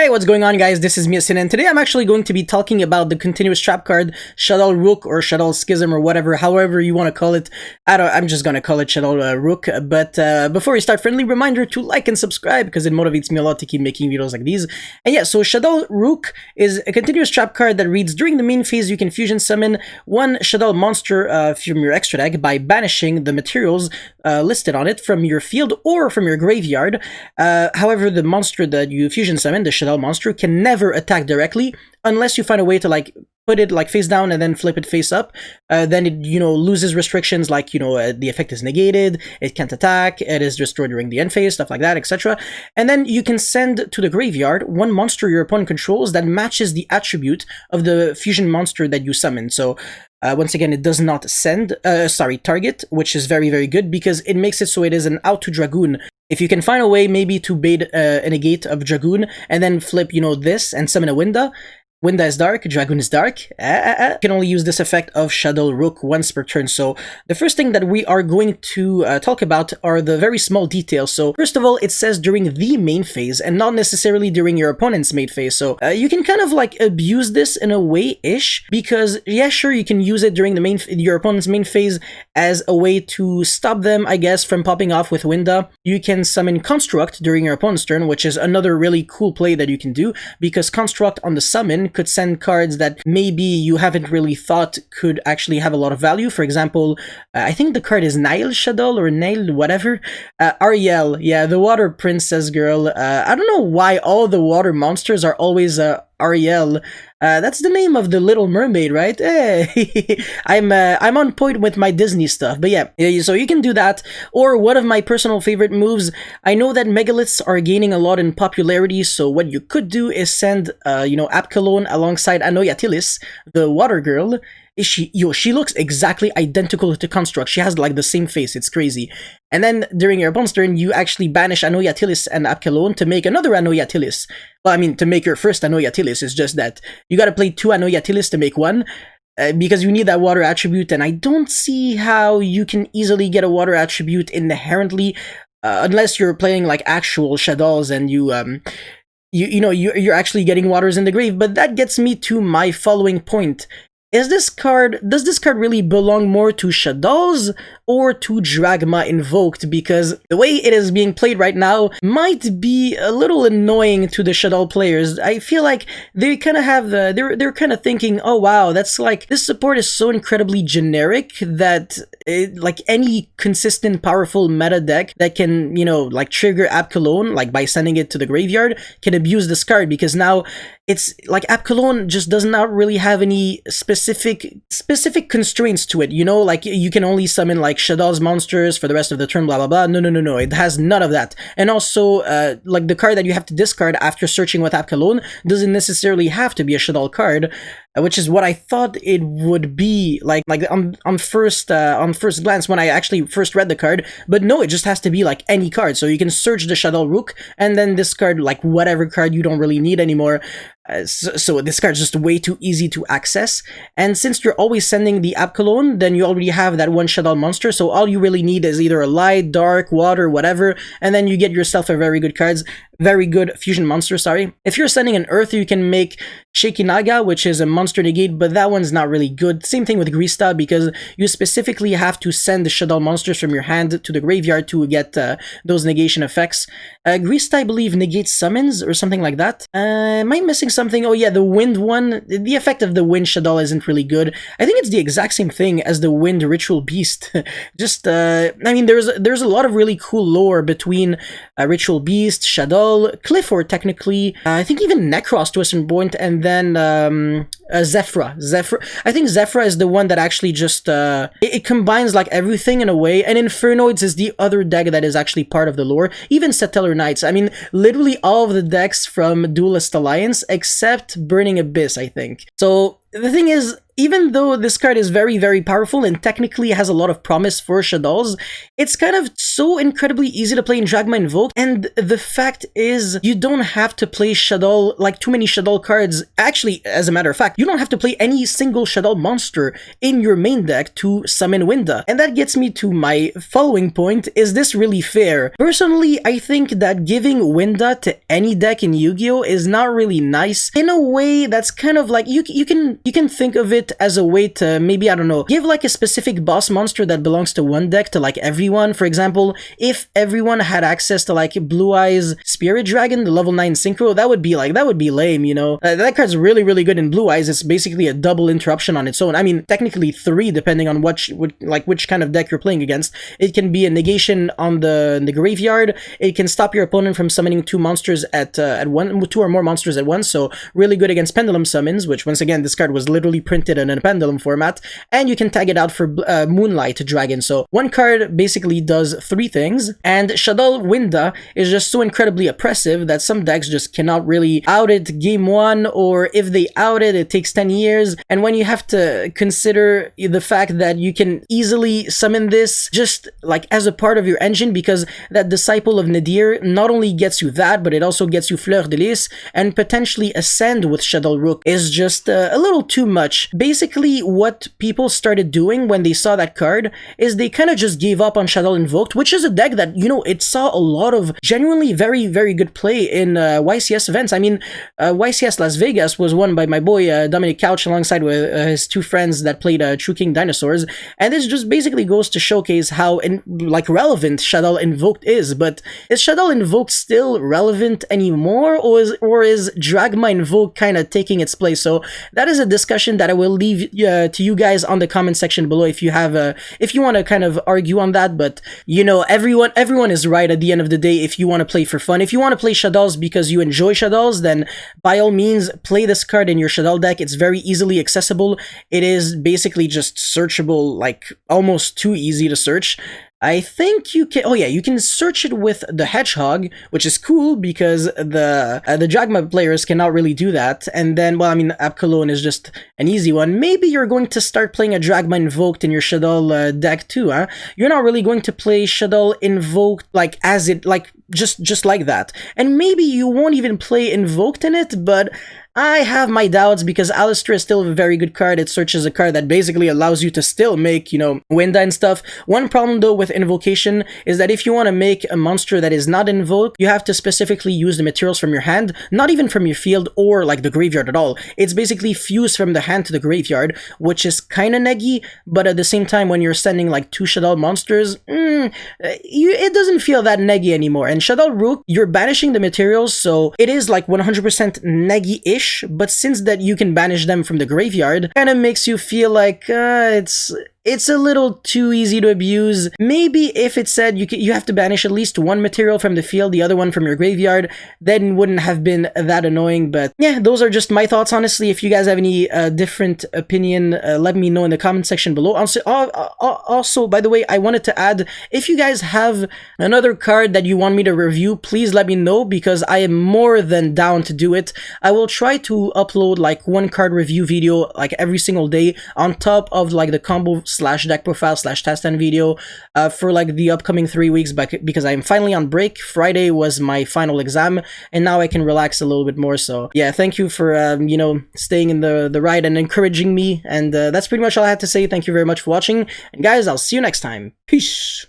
Hey, what's going on, guys? This is Miasin, and today I'm actually going to be talking about the continuous trap card, Shaddoll Rook or Shaddoll Schism or whatever, however you want to call it. I'm just gonna call it Shaddoll Rook. But before we start, friendly reminder to like and subscribe because it motivates me a lot to keep making videos like these. And yeah, so Shaddoll Rook is a continuous trap card that reads, during the main phase you can fusion summon one Shaddoll monster from your extra deck by banishing the materials listed on it from your field or from your graveyard. However, the monster that you fusion summon, the Shaddoll monster, can never attack directly unless you find a way to like put it like face down and then flip it face up. Then it, loses restrictions like, the effect is negated, it can't attack, it is destroyed during the end phase, stuff like that, etc. And then you can send to the graveyard one monster your opponent controls that matches the attribute of the fusion monster that you summon. So once again, it does not target, which is very, very good because it makes it so it is an auto Dragoon. If you can find a way maybe to bait a negate of Dragoon and then flip, this and summon a Winda. Winda is dark, Dragoon is dark. You can only use this effect of Shaddoll Rook once per turn. So the first thing that we are going to talk about are the very small details. So first of all, it says during the main phase and not necessarily during your opponent's main phase. So you can kind of like abuse this in a way-ish because, yeah, sure, you can use it during the your opponent's main phase as a way to stop them, I guess, from popping off with Winda. You can summon Construct during your opponent's turn, which is another really cool play that you can do because Construct on the summon could send cards that maybe you haven't really thought could actually have a lot of value. For example, I think the card is Nail Shaddoll or Nail whatever. Ariel, yeah, the water princess girl. I don't know why all the water monsters are always Ariel. That's the name of the Little Mermaid, right? Hey, I'm on point with my Disney stuff. But yeah, so you can do that. Or one of my personal favorite moves, I know that megaliths are gaining a lot in popularity, so what you could do is send, Apkalon alongside Anoyatilis, the water girl. She looks exactly identical to Construct. She has like the same face. It's crazy. And then during your opponent's turn, you actually banish Anoyatilis and Apkalon to make another Anoyatilis. Well, I mean, to make your first Anoyatilis. It's just that you gotta play two Anoyatilis to make one. Because you need that water attribute, and I don't see how you can easily get a water attribute inherently, unless you're playing like actual Shaddolls and you're actually getting waters in the grave. But that gets me to my following point. Does this card really belong more to Shaddolls or to Dragma Invoked? Because the way it is being played right now might be a little annoying to the Shaddoll players. I feel like they kind of have they're kind of thinking, oh wow, that's like, this support is so incredibly generic that like any consistent powerful meta deck that can, like trigger Apkalon, like by sending it to the graveyard, can abuse this card because now it's like Apkalon just does not really have any specific constraints to it, like you can only summon like Shaddoll's monsters for the rest of the turn, blah blah blah. No, it has none of that. And also like the card that you have to discard after searching with Apkalon doesn't necessarily have to be a Shaddoll card, which is what I thought it would be like on first glance when I actually first read the card. But no, it just has to be like any card. So you can search the Shaddoll Rook and then discard like whatever card you don't really need anymore. So this card's just way too easy to access. And since you're always sending the Apkalon, then you already have that one Shaddoll monster. So all you really need is either a light, dark, water, whatever, and then you get yourself a very good fusion monster, sorry. If you're sending an Earth, you can make Shaky Naga, which is a monster negate, but that one's not really good. Same thing with Grista, because you specifically have to send the Shaddoll monsters from your hand to the graveyard to get those negation effects. Grista, I believe, negates summons or something like that. Am I missing something? Oh yeah, the wind one. The effect of the wind Shaddoll isn't really good. I think it's the exact same thing as the wind Ritual Beast. Just, I mean, there's a lot of really cool lore between Ritual Beast, Shaddoll, Clifford technically, I think even Necros to a certain point, and then Zephyra. I think Zephyra is the one that actually just, it combines like everything in a way, and Infernoids is the other deck that is actually part of the lore. Even Settler Knights, I mean, literally all of the decks from Duelist Alliance, except Burning Abyss, I think. So the thing is, even though this card is very, very powerful and technically has a lot of promise for Shaddolls, it's kind of so incredibly easy to play in Dragma Invoke, and the fact is, you don't have to play Shaddoll, like too many Shaddoll cards. Actually, as a matter of fact, you don't have to play any single Shaddoll monster in your main deck to summon Winda. And that gets me to my following point: is this really fair? Personally, I think that giving Winda to any deck in Yu-Gi-Oh! Is not really nice. In a way, that's kind of like, you can think of it as a way to maybe, I don't know, give like a specific boss monster that belongs to one deck to like everyone. For example, if everyone had access to like Blue Eyes Spirit Dragon, the level 9 Synchro, that would be lame, you know? That card's really, really good in Blue Eyes. It's basically a double interruption on its own. I mean, technically 3, depending on which kind of deck you're playing against. It can be a negation on the graveyard. It can stop your opponent from summoning 2 monsters at 2 or more monsters at once. So really good against pendulum summons, which once again, this card was literally printed in a pendulum format. And you can tag it out for Moonlight Dragon. So one card basically does 3 things, and Shaddoll Winda is just so incredibly oppressive that some decks just cannot really out it game 1, or if they out it, it takes 10 years. And when you have to consider the fact that you can easily summon this just like as a part of your engine, because that Disciple of Nadir not only gets you that, but it also gets you Fleur de Lis, and potentially Ascend with Shaddoll Rook is just a little too much. Basically, what people started doing when they saw that card is they kind of just gave up on Shaddoll Invoked, which is a deck that, you know, it saw a lot of genuinely very, very good play in YCS events. I mean, YCS Las Vegas was won by my boy Dominic Couch alongside with his 2 friends that played True King Dinosaurs, and this just basically goes to showcase how relevant Shaddoll Invoked is. But is Shaddoll Invoked still relevant anymore, or is Dragma Invoked kind of taking its place? So that is a discussion that I will leave to you guys on the comment section below if you have if you want to kind of argue on that. But you know, everyone is right at the end of the day. If you want to play for fun, if you want to play Shaddolls because you enjoy Shaddolls, then by all means play this card in your Shaddoll deck. It's very easily accessible. It is basically just searchable, like almost too easy to search. I think you can, oh yeah, you can search it with the Hedgehog, which is cool because the Dragma players cannot really do that. And then, well, I mean, Apcolone is just an easy one. Maybe you're going to start playing a Dragma Invoked in your Shaddoll deck too, huh? You're not really going to play Shaddoll Invoked like as it, like just like that. And maybe you won't even play Invoked in it, but I have my doubts because Alistair is still a very good card. It searches a card that basically allows you to still make, you know, Winda and stuff. One problem though with Invocation is that if you want to make a monster that is not invoked, you have to specifically use the materials from your hand, not even from your field or like the graveyard at all. It's basically fused from the hand to the graveyard, which is kind of neggy, but at the same time, when you're sending like 2 Shaddoll monsters, it doesn't feel that neggy anymore. And Shaddoll Rook, you're banishing the materials, so it is like 100% neggy-ish, but since that you can banish them from the graveyard, kind of makes you feel like it's a little too easy to abuse. Maybe if it said you have to banish at least 1 material from the field, the other one from your graveyard, then wouldn't have been that annoying. But yeah, those are just my thoughts, honestly. If you guys have any different opinion, let me know in the comment section below. Also, by the way, I wanted to add, if you guys have another card that you want me to review, please let me know, because I am more than down to do it. I will try to upload like 1 card review video like every single day on top of like the combo / deck profile / test video for like the upcoming 3 weeks, because I'm finally on break. Friday was my final exam, and now I can relax a little bit more. So yeah, thank you for you know, staying in the ride and encouraging me, and that's pretty much all I had to say. Thank you very much for watching, and guys, I'll see you next time. Peace.